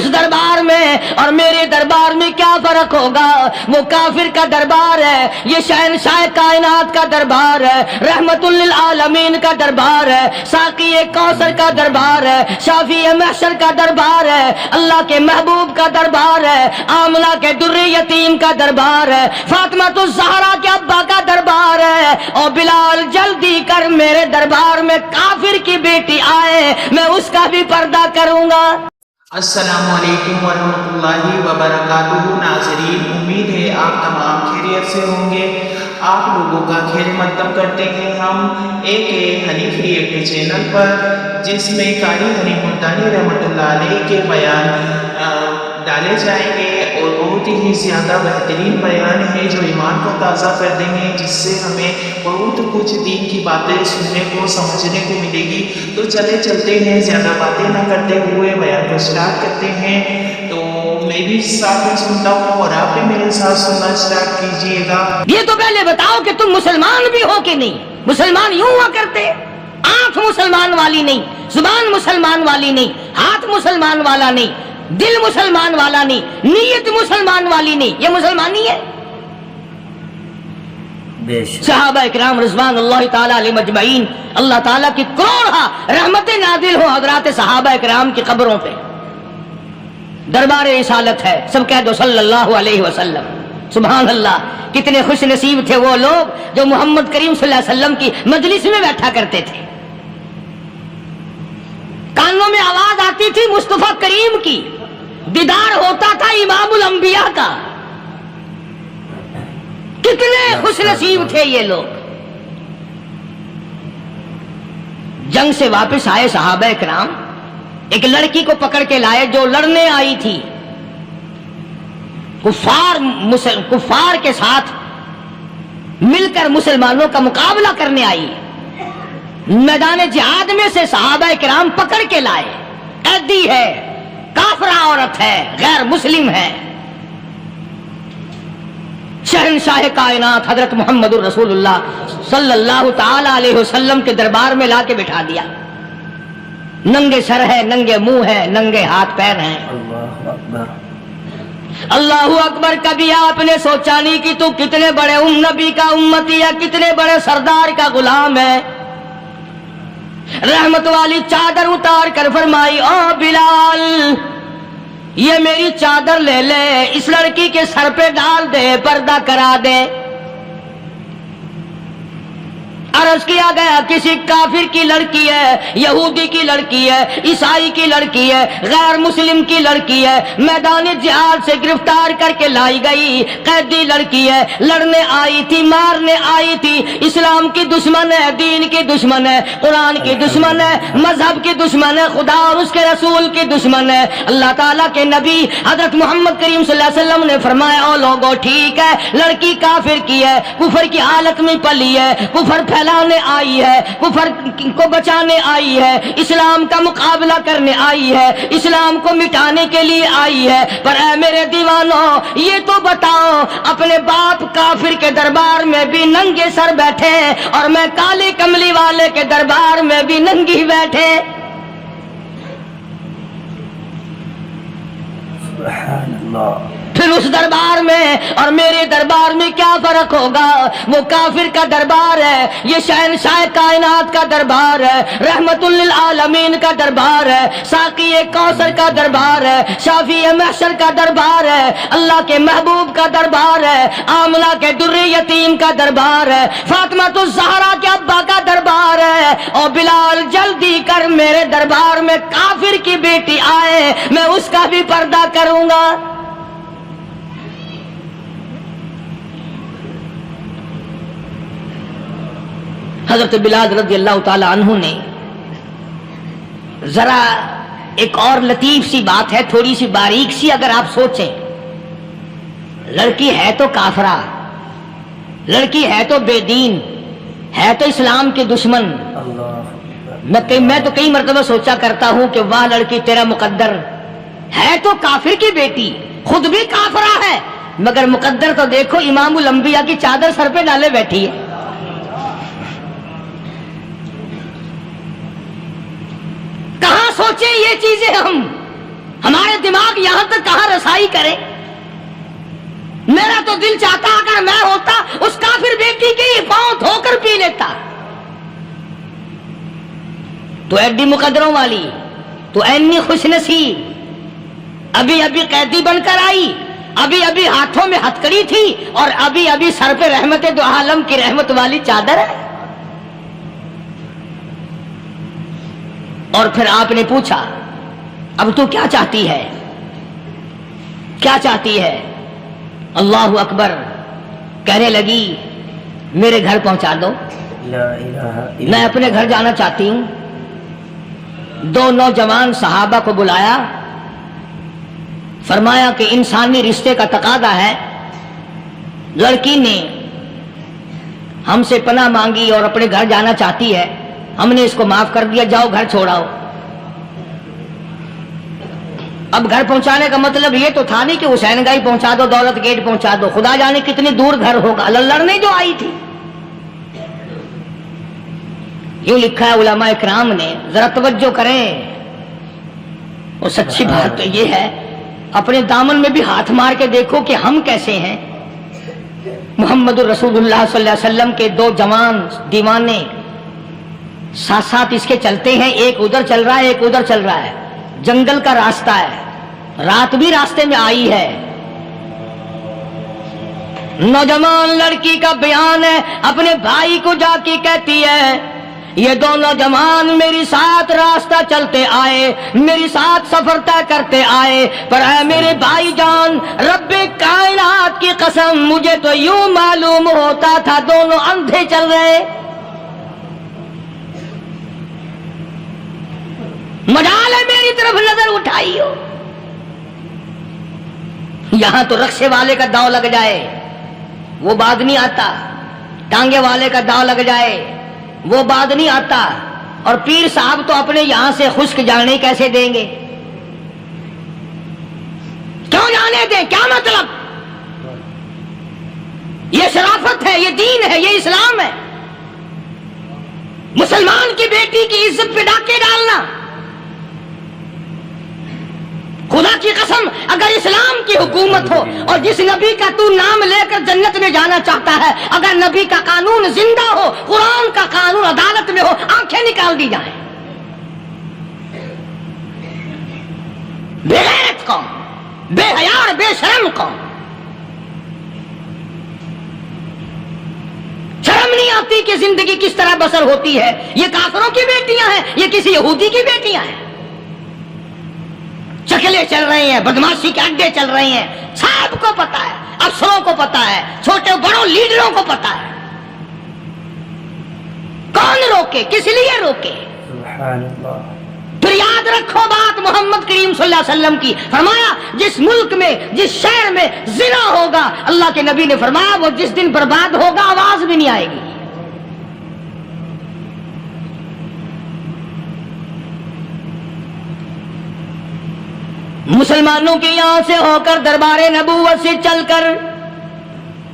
اس دربار میں اور میرے دربار میں کیا فرق ہوگا؟ وہ کافر کا دربار ہے، یہ شہنشاہ کائنات کا دربار ہے، رحمت للعالمین کا دربار ہے، ساقی کوثر کا دربار ہے، شافی محشر کا دربار ہے، اللہ کے محبوب کا دربار ہے، آمنہ کے در یتیم کا دربار ہے، فاطمہ الزہرا کے ابا کا دربار ہے۔ اور بلال جلدی کر میرے دربار میں کافر کی بیٹی آئے، میں اس کا بھی پردہ کروں گا۔ السلام علیکم ورحمۃ اللہ وبرکاتہ۔ ناظرین، امید ہے آپ تمام خیریت سے ہوں گے۔ آپ لوگوں کا خیر مقدم کرتے ہیں ہم ایک حنیف ریئیکٹ چینل پر، جس میں قاری حنیف ملتانی رحمۃ اللہ علیہ کے بیان ڈالے جائیں گے، اور بہت ہی زیادہ بہترین بیان ہے جو ایمان کو تازہ کر دیں گے، جس سے ہمیں بہت کچھ دین کی باتیں سننے کو سمجھنے کو ملے گی۔ تو چلتے ہیں، زیادہ باتیں نہ کرتے ہوئے بیان کو اسٹارٹ کرتے ہیں۔ تو میں بھی ساتھ میں سنتا ہوں اور آپ بھی میرے ساتھ سننا اسٹارٹ کیجیے گا۔ یہ تو پہلے بتاؤ کہ تم مسلمان بھی ہو کہ نہیں؟ مسلمان یوں ہوا کرتے، آنکھ مسلمان والی نہیں، زبان مسلمان والی نہیں، ہاتھ مسلمان والا نہیں، دل مسلمان والا نہیں، نیت مسلمان والی نہیں، یہ مسلمانی ہے؟ صحابہ اکرام رضوان اللہ تعالی علیہ مجمعین، اللہ تعالیٰ کی کروڑا رحمتیں نازل ہو حضرات صحابہ اکرام کی قبروں پہ۔ دربار رسالت ہے، سب کہہ دو صلی اللہ علیہ وسلم۔ سبحان اللہ، کتنے خوش نصیب تھے وہ لوگ جو محمد کریم صلی اللہ علیہ وسلم کی مجلس میں بیٹھا کرتے تھے۔ کانوں میں آواز آتی تھی مصطفیٰ کریم کی، دیدار ہوتا تھا امام الانبیاء کا۔ کتنے خوش نصیب تھے یہ لوگ۔ جنگ سے واپس آئے صحابہ اکرام، ایک لڑکی کو پکڑ کے لائے جو لڑنے آئی تھی، کفار کے ساتھ مل کر مسلمانوں کا مقابلہ کرنے آئی۔ میدان جہاد میں سے صحابہ اکرام پکڑ کے لائے، قیدی ہے، کافرہ عورت ہے، غیر مسلم ہے۔ شہنشاہ کائنات حضرت محمد الرسول اللہ صلی اللہ تعالی علیہ وسلم کے دربار میں لا کے بٹھا دیا۔ ننگے سر ہے، ننگے منہ ہے، ننگے ہاتھ پیر ہیں۔ اللہ اکبر۔ کبھی آپ نے سوچا نہیں کہ تو کتنے بڑے نبی کا امتی ہے، کتنے بڑے سردار کا غلام ہے؟ رحمت والی چادر اتار کر فرمائی، او بلال یہ میری چادر لے لے، اس لڑکی کے سر پہ ڈال دے، پردہ کرا دے۔ عرض کیا گیا کسی کافر کی لڑکی ہے، یہودی کی لڑکی ہے، عیسائی کی لڑکی ہے، غیر مسلم کی لڑکی ہے، میدان جہاد سے گرفتار کر کے لائی گئی، قیدی لڑکی ہے، لڑنے آئی تھی، مارنے آئی تھی، اسلام کی دشمن ہے، دین کی دشمن ہے، قرآن کی دشمن ہے، مذہب کی دشمن ہے، خدا اور اس کے رسول کی دشمن ہے۔ اللہ تعالیٰ کے نبی حضرت محمد کریم صلی اللہ علیہ وسلم نے فرمایا، او لوگو ٹھیک ہے، لڑکی کافر کی ہے، کفر کی حالت میں پلی ہے، کفر پھیلانے آئی ہے، کفر کو بچانے آئی ہے، اسلام کا مقابلہ کرنے آئی ہے، اسلام کو مٹانے کے لیے آئی ہے، پر اے میرے دیوانوں یہ تو بتاؤ، اپنے باپ کافر کے دربار میں بھی ننگے سر بیٹھے اور میں کالے کملی والے کے دربار میں بھی ننگی بیٹھے۔ سبحان اللہ۔ پھر اس دربار میں اور میرے دربار میں کیا فرق ہوگا؟ وہ کافر کا دربار ہے، یہ شہنشاہ کائنات کا دربار ہے، رحمت للعالمین کا دربار ہے، ساقی کوثر کا دربار ہے، شافی محشر کا دربار ہے، اللہ کے محبوب کا دربار ہے، آمنہ کے در یتیم کا دربار ہے، فاطمہ الزہرا کے ابا کا دربار ہے۔ اور بلال جلدی کر میرے دربار میں کافر کی بیٹی آئے، میں اس کا بھی پردہ کروں گا۔ حضرت بلال رضی اللہ تعالی عنہ نے ذرا ایک اور لطیف سی بات ہے، تھوڑی سی باریک سی، اگر آپ سوچیں، لڑکی ہے تو کافرہ، لڑکی ہے تو بے دین، ہے تو اسلام کے دشمن۔ میں تو کئی مرتبہ سوچا کرتا ہوں کہ واہ لڑکی تیرا مقدر، ہے تو کافر کی بیٹی، خود بھی کافرہ ہے، مگر مقدر تو دیکھو، امام الانبیاء کی چادر سر پہ ڈالے بیٹھی ہے۔ کہاں سوچیں یہ چیزیں ہم؟ ہمارے دماغ یہاں تک کہاں رسائی کرے؟ میرا تو دل چاہتا اگر میں ہوتا اس کافر بیٹی کی پاؤں دھو کر پی لیتا. تو ایڈی مقدروں والی، تو اینی خوش نصیب، ابھی ابھی قیدی بن کر آئی، ابھی ابھی ہاتھوں میں ہتکڑی تھی، اور ابھی ابھی سر پہ رحمت دو عالم کی رحمت والی چادر ہے. اور پھر آپ نے پوچھا اب تو کیا چاہتی ہے؟ کیا چاہتی ہے؟ اللہ اکبر. کہنے لگی میرے گھر پہنچا دو، لا الہ الا میں اپنے گھر جانا چاہتی ہوں. دو نوجوان صحابہ کو بلایا، فرمایا کہ انسانی رشتے کا تقاضا ہے، لڑکی نے ہم سے پناہ مانگی اور اپنے گھر جانا چاہتی ہے، ہم نے اس کو معاف کر دیا، جاؤ گھر چھوڑاؤ. اب گھر پہنچانے کا مطلب یہ تو تھا نہیں کہ حسین گائی پہنچا دو، دولت گیٹ پہنچا دو، خدا جانے کتنی دور گھر ہوگا، لڑنے جو آئی تھی. یوں لکھا ہے علماء اکرام نے، ذرا توجہ کریں. اور سچی بات تو یہ ہے، اپنے دامن میں بھی ہاتھ مار کے دیکھو کہ ہم کیسے ہیں. محمد الرسول اللہ صلی اللہ علیہ وسلم کے دو جوان دیوانے ساتھ ساتھ اس کے چلتے ہیں، ایک ادھر چل رہا ہے ایک ادھر چل رہا ہے. جنگل کا راستہ ہے، رات بھی راستے میں آئی ہے. نوجوان لڑکی کا بیان ہے، اپنے بھائی کو جا کے کہتی ہے یہ دونوں جوان میری ساتھ راستہ چلتے آئے، میری ساتھ سفر طے کرتے آئے، پر اے میرے بھائی جان، رب کائنات کی قسم مجھے تو یوں معلوم ہوتا تھا دونوں اندھے چل رہے. مجال ہے میری طرف نظر اٹھائی ہو. یہاں تو رکشے والے کا داؤ لگ جائے وہ بعد نہیں آتا، ٹانگے والے کا داؤ لگ جائے وہ بعد نہیں آتا، اور پیر صاحب تو اپنے یہاں سے خشک جانے کیسے دیں گے؟ کیوں جانے دیں؟ کیا مطلب؟ یہ شرافت ہے، یہ دین ہے، یہ اسلام ہے. مسلمان کی بیٹی کی عزت پہ ڈاکے ڈالنا، خدا کی قسم اگر اسلام کی حکومت ہو اور جس نبی کا تو نام لے کر جنت میں جانا چاہتا ہے، اگر نبی کا قانون زندہ ہو، قرآن کا قانون عدالت میں ہو، آنکھیں نکال دی جائیں. بے غیرت قوم، بے حیا اور بے شرم قوم. شرم نہیں آتی کہ زندگی کس طرح بسر ہوتی ہے. یہ کافروں کی بیٹیاں ہیں، یہ کسی یہودی کی بیٹیاں ہیں. چکلے چل رہے ہیں، بدماشی کے اڈے چل رہے ہیں، سب کو پتا ہے، افسروں کو پتا ہے، چھوٹے بڑوں لیڈروں کو پتا ہے. کون روکے؟ کس لیے روکے؟ سبحان اللہ. پھر یاد رکھو بات محمد کریم صلی اللہ علیہ وسلم کی، فرمایا جس ملک میں جس شہر میں زنا ہوگا، اللہ کے نبی نے فرمایا وہ جس دن برباد ہوگا آواز بھی نہیں آئے گی. مسلمانوں کے یہاں سے ہو کر دربار نبوت سے چل کر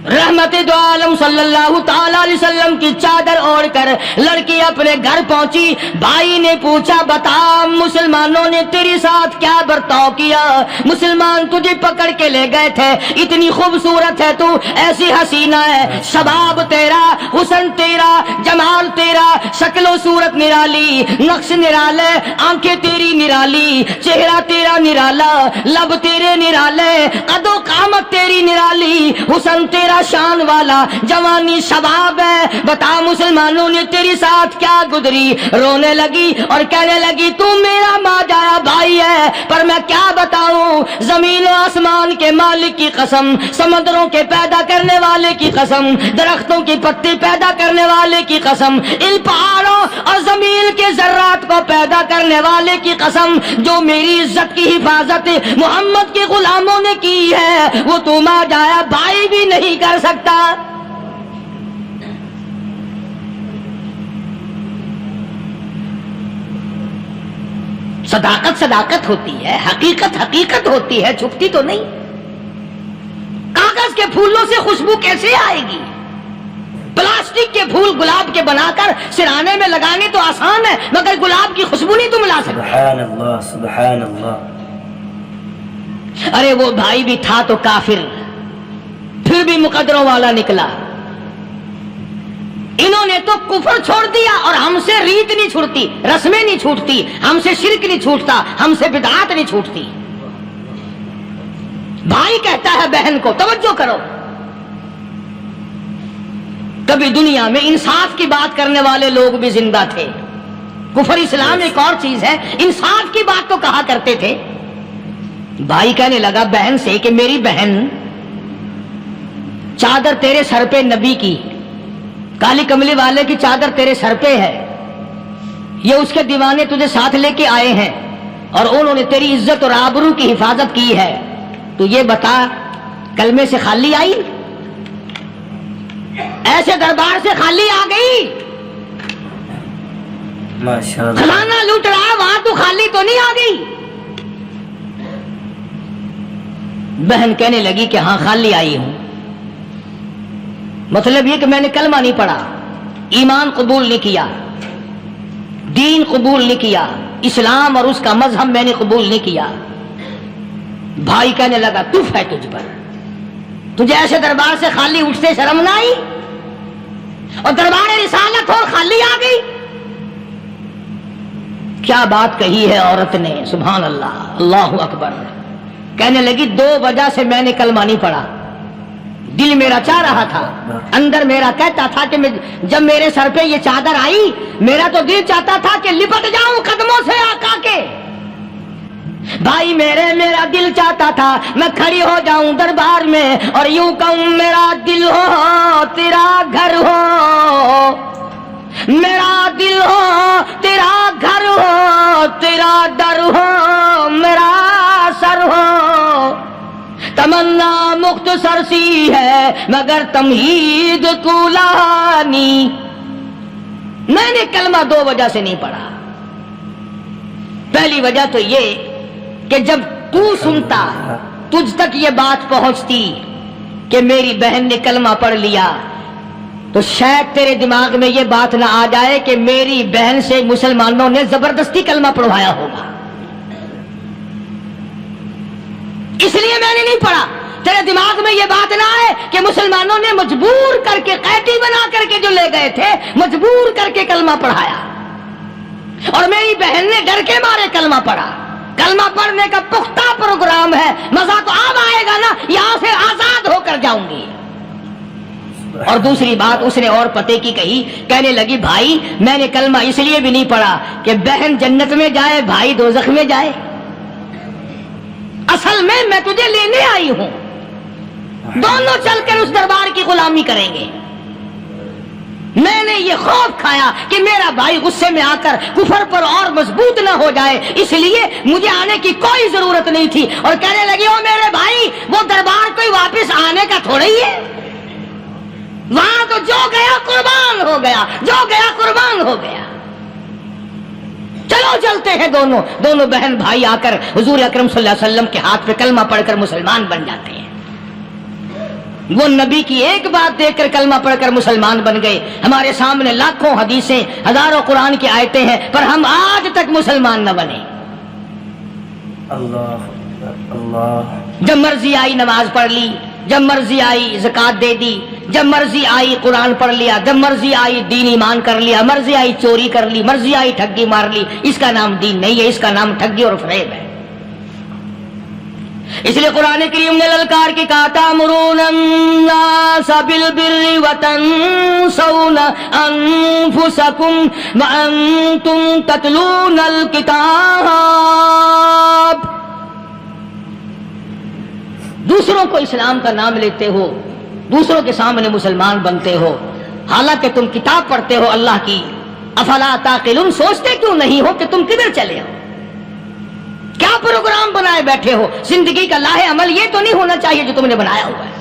رحمت دو عالم صلی اللہ تعالی علیہ وسلم کی چادر اوڑھ کر لڑکی اپنے گھر پہنچی. بھائی نے پوچھا بتا مسلمانوں نے تیرے ساتھ کیا برتاؤ کیا؟ مسلمان تجھے پکڑ کے لے گئے تھے، اتنی خوبصورت ہے تو، ایسی حسینہ ہے، شباب تیرا، حسن تیرا، جمال تیرا، شکل و صورت نرالی، نقش نرالے، آنکھیں تیری نرالی، چہرہ تیرا نرالا، لب تیرے نرالے، قد و قامت تیری نرالی، حسن تیرا شان والا، جوانی شباب ہے، بتا مسلمانوں نے تیری ساتھ کیا گزری؟ رونے لگی اور کہنے لگی تو میرا ماجایا بھائی ہے، پر میں کیا بتاؤں، زمین و آسمان کے مالک کی قسم، سمندروں کے پیدا کرنے والے کی قسم، درختوں کی پتی پیدا کرنے والے کی قسم، ان پہاڑوں اور زمین کے ذرات کو پیدا کرنے والے کی قسم، جو میری عزت کی حفاظت محمد کے غلاموں نے کی ہے، وہ تو ماجایا بھائی بھی نہیں کر سکتا. صداقت صداقت ہوتی ہے، حقیقت حقیقت ہوتی ہے، چھپتی تو نہیں. کاغذ کے پھولوں سے خوشبو کیسے آئے گی؟ پلاسٹک کے پھول گلاب کے بنا کر سرانے میں لگانے تو آسان ہے، مگر گلاب کی خوشبو نہیں تم لا سکتے. سبحان اللہ سبحان اللہ. ارے وہ بھائی بھی تھا تو کافر، پھر بھی مقدروں والا نکلا۔ انہوں نے تو کفر چھوڑ دیا، اور ہم سے ریت نہیں چھوٹتی، رسمیں نہیں چھوٹتی، ہم سے شرک نہیں چھوٹتا، ہم سے بدعات نہیں چھوٹتی۔ بھائی کہتا ہے بہن کو، توجہ کرو، کبھی دنیا میں انصاف کی بات کرنے والے لوگ بھی زندہ تھے۔ کفر اسلام ایک اور چیز ہے، انصاف کی بات تو کہا کرتے تھے۔ بھائی کہنے لگا بہن سے کہ میری بہن، چادر تیرے سر پہ نبی کی، کالی کملی والے کی چادر تیرے سر پہ ہے، یہ اس کے دیوانے تجھے ساتھ لے کے آئے ہیں اور انہوں نے تیری عزت اور آبرو کی حفاظت کی ہے، تو یہ بتا کلمے سے خالی آئی؟ ایسے دربار سے خالی آ گئی؟ ماشاءاللہ، خزانہ لوٹ رہا وہاں تو خالی تو نہیں آ گئی؟ بہن کہنے لگی کہ ہاں خالی آئی ہوں، مطلب یہ کہ میں نے کلمہ نہیں پڑھا، ایمان قبول نہیں کیا، دین قبول نہیں کیا، اسلام اور اس کا مذہب میں نے قبول نہیں کیا۔ بھائی کہنے لگا تف ہے تجھ پر، تجھے ایسے دربار سے خالی اٹھتے شرم نہ آئی؟ اور دربار رسالت اور خالی آ گئی؟ کیا بات کہی ہے عورت نے، سبحان اللہ، اللہ اکبر۔ کہنے لگی دو وجہ سے میں نے کلمہ نہیں پڑھا، دل میرا چاہ رہا تھا، اندر میرا کہتا تھا کہ جب میرے سر پہ یہ چادر آئی، میرا تو دل چاہتا تھا کہ لپٹ جاؤں قدموں سے آقا کے۔ بھائی میرا دل چاہتا تھا میں کھڑی ہو جاؤں دربار میں اور یوں کہوں میرا دل ہو تیرا گھر ہو، میرا دل ہو تیرا گھر ہو، تیرا در ہو میرا سر ہو، تمنا مختصر سی ہے مگر تمہید کولانی۔ میں نے کلمہ دو وجہ سے نہیں پڑھا۔ پہلی وجہ تو یہ کہ جب تو سنتا، تجھ تک یہ بات پہنچتی کہ میری بہن نے کلمہ پڑھ لیا، تو شاید تیرے دماغ میں یہ بات نہ آ جائے کہ میری بہن سے مسلمانوں نے زبردستی کلمہ پڑھوایا ہوگا، اس لیے میں نے نہیں پڑھا۔ تیرے دماغ میں یہ بات نہ آئے کہ مسلمانوں نے مجبور کر کے، قیدی بنا کر کے جو لے گئے تھے، مجبور کر کے کلمہ پڑھایا، اور میری بہن نے ڈر کے مارے کلمہ پڑھا۔ کلمہ پڑھنے کا پختہ پروگرام ہے، مزہ تو اب آئے گا نا، یہاں سے آزاد ہو کر جاؤں گی۔ اور دوسری بات اس نے اور پتے کی کہی، کہنے لگی بھائی میں نے کلمہ اس لیے بھی نہیں پڑھا کہ بہن جنت میں جائے بھائی دوزخ میں جائے، اصل میں تجھے لینے آئی ہوں، دونوں چل کر اس دربار کی غلامی کریں گے۔ میں نے یہ خوف کھایا کہ میرا بھائی غصے میں آ کر کفر پر اور مضبوط نہ ہو جائے، اس لیے مجھے آنے کی کوئی ضرورت نہیں تھی۔ اور کہنے لگی او میرے بھائی، وہ دربار کوئی واپس آنے کا تھوڑا ہی ہے، وہاں تو جو گیا قربان ہو گیا، جو گیا قربان ہو گیا۔ چلو چلتے ہیں، دونوں بہن بھائی آ کر حضور اکرم صلی اللہ علیہ وسلم کے ہاتھ پہ کلمہ پڑھ کر مسلمان بن جاتے ہیں۔ وہ نبی کی ایک بات دیکھ کر کلمہ پڑھ کر مسلمان بن گئے۔ ہمارے سامنے لاکھوں حدیثیں، ہزاروں قرآن کی آیتیں ہیں، پر ہم آج تک مسلمان نہ بنے۔ اللہ اللہ، جب مرضی آئی نماز پڑھ لی، جب مرضی آئی زکات دے دی، جب مرضی آئی قرآن پڑھ لیا، جب مرضی آئی دین ایمان کر لیا، مرضی آئی چوری کر لی، مرضی آئی ٹھگی مار لی۔ اس کا نام دین نہیں ہے، اس کا نام ٹھگی اور فریب ہے۔ اس لیے قرآن کریم نے للکار کی کہا تأمرون الناس بالبر وتنسون انفسکم وانتم تتلون الکتاب۔ دوسروں کو اسلام کا نام لیتے ہو، دوسروں کے سامنے مسلمان بنتے ہو، حالانکہ تم کتاب پڑھتے ہو اللہ کی۔ افلا تعقلون، سوچتے کیوں نہیں ہو کہ تم کدھر چلے ہو؟ کیا پروگرام بنائے بیٹھے ہو؟ زندگی کا لاہ عمل یہ تو نہیں ہونا چاہیے جو تم نے بنایا ہوا ہے۔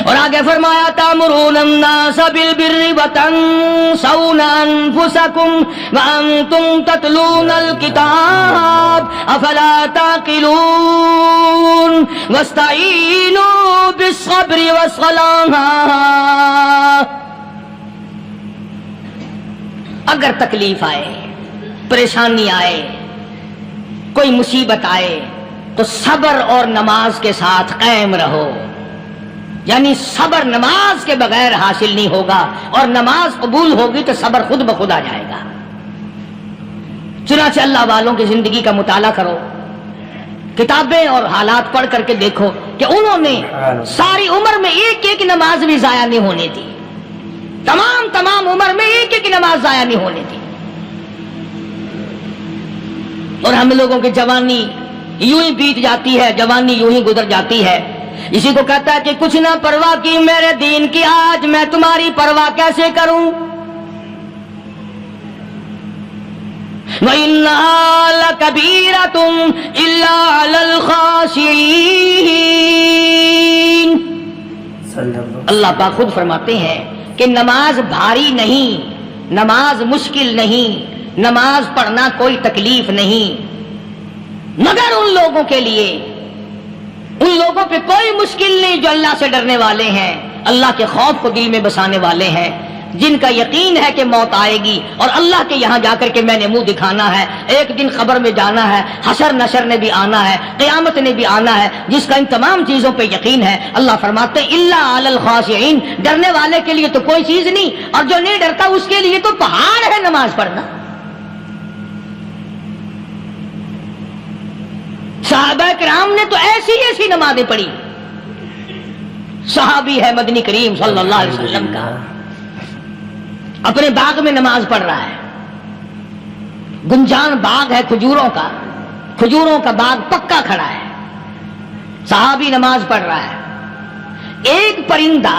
اور آگے فرمایا تأمرون الناس بالبر وتنسون انفسکم وانتم تتلون الکتاب افلا تعقلون واستعینوا بالصبر والصلاة۔ اگر تکلیف آئے، پریشانی آئے، کوئی مصیبت آئے تو تو صبر اور نماز کے ساتھ قائم رہو، یعنی صبر نماز کے بغیر حاصل نہیں ہوگا، اور نماز قبول ہوگی تو صبر خود بخود آ جائے گا۔ چنانچہ اللہ والوں کی زندگی کا مطالعہ کرو، کتابیں اور حالات پڑھ کر کے دیکھو کہ انہوں نے ساری عمر میں ایک ایک نماز بھی ضائع نہیں ہونے دی، تمام عمر میں ایک ایک نماز ضائع نہیں ہونے دی۔ اور ہم لوگوں کی جوانی یوں ہی بیت جاتی ہے، جوانی یوں ہی گزر جاتی ہے۔ اسی کو کہتا ہے کہ کچھ نہ پرواہ کی میرے دین کی، آج میں تمہاری پرواہ کیسے کروں؟ وَإِنَّهَا لَكَبِيرَةٌ إِلَّا عَلَى الْخَاشِعِينَ۔ اللہ پاک خود فرماتے ہیں کہ نماز بھاری نہیں، نماز مشکل نہیں، نماز پڑھنا کوئی تکلیف نہیں، مگر ان لوگوں کے لیے، ان لوگوں پہ کوئی مشکل نہیں جو اللہ سے ڈرنے والے ہیں، اللہ کے خوف کو دل میں بسانے والے ہیں، جن کا یقین ہے کہ موت آئے گی اور اللہ کے یہاں جا کر کے میں نے منہ دکھانا ہے، ایک دن قبر میں جانا ہے، حشر نشر نے بھی آنا ہے، قیامت نے بھی آنا ہے، جس کا ان تمام چیزوں پہ یقین ہے۔ اللہ فرماتے ہیں الا علی الخاشعین، ڈرنے والے کے لیے تو کوئی چیز نہیں، اور جو نہیں ڈرتا اس کے لیے تو پہاڑ ہے نماز پڑھنا۔ صحابہ کرام نے تو ایسی ایسی نمازیں پڑھی۔ صحابی ہے مدنی کریم صلی اللہ علیہ وسلم کا، اپنے باغ میں نماز پڑھ رہا ہے، گنجان باغ ہے کھجوروں کا باغ پکا کھڑا ہے، صحابی نماز پڑھ رہا ہے۔ ایک پرندہ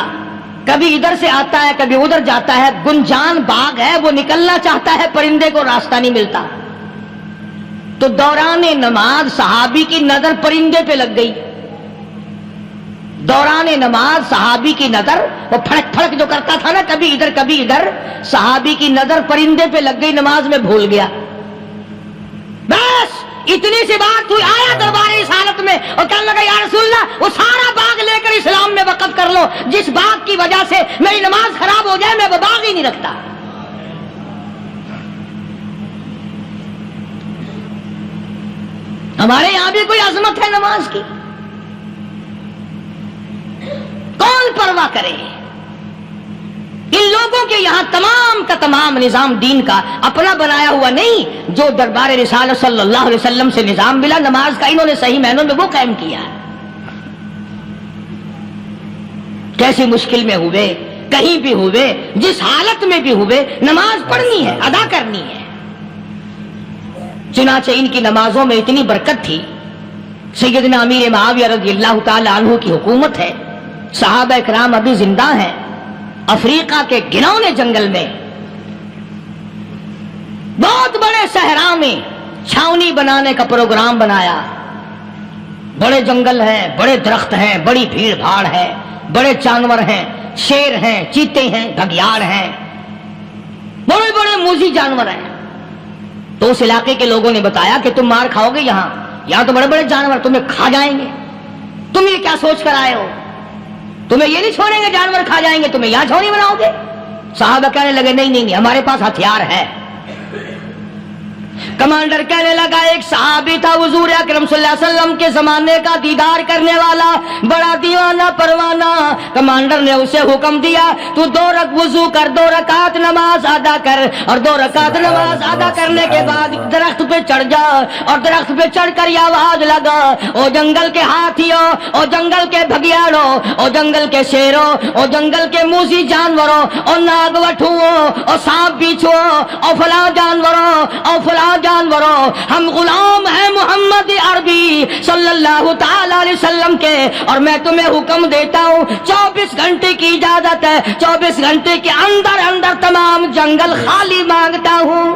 کبھی ادھر سے آتا ہے کبھی ادھر جاتا ہے، گنجان باغ ہے، وہ نکلنا چاہتا ہے، پرندے کو راستہ نہیں ملتا، تو دوران نماز صحابی کی نظر پرندے پہ لگ گئی۔ دوران نماز صحابی کی نظر، وہ پھڑک پھڑک جو کرتا تھا نا کبھی ادھر، صحابی کی نظر پرندے پہ لگ گئی، نماز میں بھول گیا۔ بس اتنی سی بات ہوئی، آیا دربار رسالت میں اور کہنے لگا یا رسول اللہ وہ سارا باغ لے کر اسلام میں وقف کر لو، جس باغ کی وجہ سے میری نماز خراب ہو جائے میں وہ باغ ہی نہیں رکھتا۔ ہمارے یہاں بھی کوئی عظمت ہے نماز کی؟ کون پرواہ کرے؟ ان لوگوں کے یہاں تمام کا تمام نظام دین کا اپنا بنایا ہوا نہیں، جو دربار رسالت صلی اللہ علیہ وسلم سے نظام ملا نماز کا، انہوں نے صحیح معنوں میں وہ قائم کیا۔ کیسی مشکل میں ہوئے، کہیں بھی ہوئے، جس حالت میں بھی ہوئے، نماز پڑھنی ہے، ادا کرنی ہے۔ چنانچہ ان کی نمازوں میں اتنی برکت تھی، سیدنا امیر معاویہ رضی اللہ تعالی عنہ کی حکومت ہے، صحابہ کرام ابھی زندہ ہیں، افریقہ کے گھنونے جنگل میں بہت بڑے صحرا میں چھاونی بنانے کا پروگرام بنایا۔ بڑے جنگل ہیں، بڑے درخت ہیں، بڑی بھیڑ بھاڑ ہے، بڑے جانور ہیں، شیر ہیں، چیتے ہیں، گھگیاڑ ہیں، بڑے بڑے موذی جانور ہیں۔ تو اس علاقے کے لوگوں نے بتایا کہ تم مار کھاؤ گے، یہاں تو بڑے بڑے جانور تمہیں کھا جائیں گے، تم یہ کیا سوچ کر آئے ہو؟ تمہیں یہ نہیں چھوڑیں گے، جانور کھا جائیں گے، تمہیں یہاں چھوڑی بناؤ گے؟ صحابہ کہنے لگے نہیں، ہمارے پاس ہتھیار ہے۔ کمانڈر کہنے لگا، ایک صحابی تھا حضور اکرم صلی اللہ علیہ وسلم کے زمانے کا دیدار کرنے والا، بڑا دیوانہ پروانہ۔ کمانڈر نے اسے حکم دیا تو 2 رکعت وضو کر، 2 رکعت نماز ادا کر، اور 2 رکعت نماز ادا کرنے کے بعد درخت پہ چڑھ جا، اور درخت پہ چڑھ کر یہ آواز لگا، او جنگل کے ہاتھیوں، او جنگل کے بھگیاڑوں، او جنگل کے شیروں، او جنگل کے موذی جانوروں، او ناگ وٹھوؤں، او سانپ بیچھوں، او فلاں جانوروں، او فلاں جانوروں، ہم غلام ہیں محمد عربی صلی اللہ تعالی علیہ وسلم کے، اور میں تمہیں حکم دیتا ہوں 24 گھنٹے کی اجازت ہے، 24 گھنٹے کے اندر تمام جنگل خالی مانگتا ہوں۔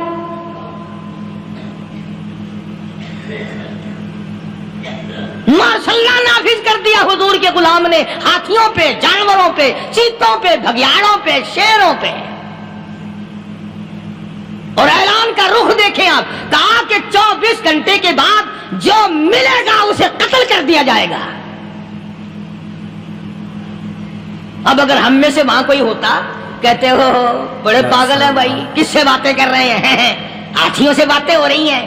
ماشاء اللہ نافذ کر دیا حضور کے غلام نے، ہاتھیوں پہ، جانوروں پہ، چیتوں پہ، بھگیاڑوں پہ، شیروں پہ۔ اور اعلان کا رخ دیکھیں آپ، کہا کہ 24 گھنٹے کے بعد جو ملے گا اسے قتل کر دیا جائے گا۔ اب اگر ہم میں سے وہاں کوئی ہوتا، کہتے ہو بڑے پاگل ہیں بھائی، کس سے باتیں کر رہے ہیں، ہاتھیوں سے باتیں ہو رہی ہیں،